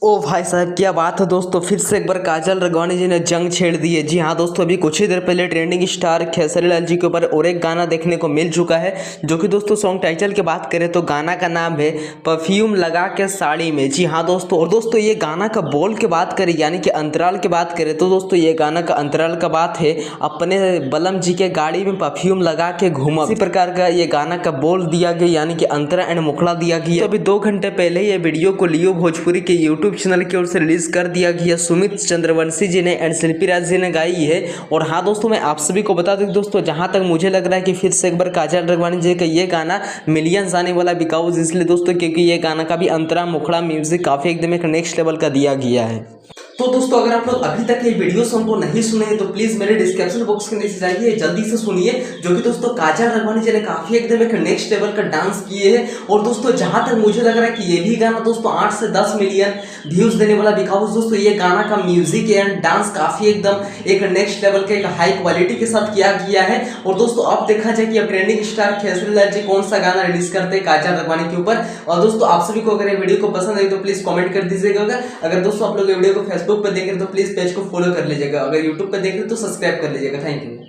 ओ भाई साहब क्या बात है दोस्तों। फिर से एक बार काजल राघवानी जी ने जंग छेड़ दी है। जी हाँ दोस्तों, अभी कुछ ही देर पहले ट्रेंडिंग स्टार खेसारी लाल जी के ऊपर और एक गाना देखने को मिल चुका है, जो कि दोस्तों सॉन्ग टाइटल की बात करें तो गाना का नाम है परफ्यूम लगा के साड़ी में। जी हाँ दोस्तों, और दोस्तों ये गाना का बोल की बात करें यानी कि अंतराल की बात करें तो दोस्तों ये गाना का अंतराल का बात है अपने बलम जी के गाड़ी में परफ्यूम लगा के घूमा। इसी प्रकार का ये गाना का बोल दिया गया यानी कि अंतरा एंड मुखड़ा दिया गया। तो अभी 2 घंटे पहले ये वीडियो को लियो भोजपुरी के यूट्यूब चैनल की ओर से रिलीज कर दिया गया। सुमित चंद्रवंशी जी ने एंड शिल्पी राज जी ने गाई है। और हाँ दोस्तों, मैं आप सभी को बता दूं दोस्तों, जहां तक मुझे लग रहा है कि फिर से एक बार काजल राघवानी जी का ये गाना मिलियंस आने वाला बिकॉज इसलिए दोस्तों क्योंकि ये गाना का भी अंतरा मुखड़ा म्यूजिक काफी एकदम एक नेक्स्ट लेवल का दिया गया है। तो दोस्तों अगर आप लोग अभी तक ये वीडियो हमको नहीं सुने हैं तो प्लीज मेरे डिस्क्रिप्शन बॉक्स के नीचे जाइए, जल्दी से सुनिए, जो कि दोस्तों काजल राघवानी जी ने काफी एकदम एक नेक्स्ट लेवल का डांस किए हैं। और दोस्तों जहां तक मुझे लग रहा है कि ये भी गाना दोस्तों 8 से 10 मिलियन व्यूज देने वाला बिकॉज दोस्तों ये गाना का म्यूजिक एंड डांस काफी एकदम एक नेक्स्ट लेवल के एक हाई क्वालिटी के साथ किया गया है। और दोस्तों अब देखा जाए कि अब ट्रेंडिंग स्टार खेसारी लाल जी कौन सा गाना रिलीज करते हैं काजल राघवानी के ऊपर। और दोस्तों आप सभी को अगर ये वीडियो को पसंद आई तो प्लीज कमेंट कर दीजिएगा। अगर दोस्तों आप लोग ये वीडियो को फेसबुक पर देख रहे हैं तो प्लीज पेज को फॉलो कर लीजिएगा, अगर यूट्यूब पर देख रहे हैं तो सब्सक्राइब कर लीजिएगा। Thank you.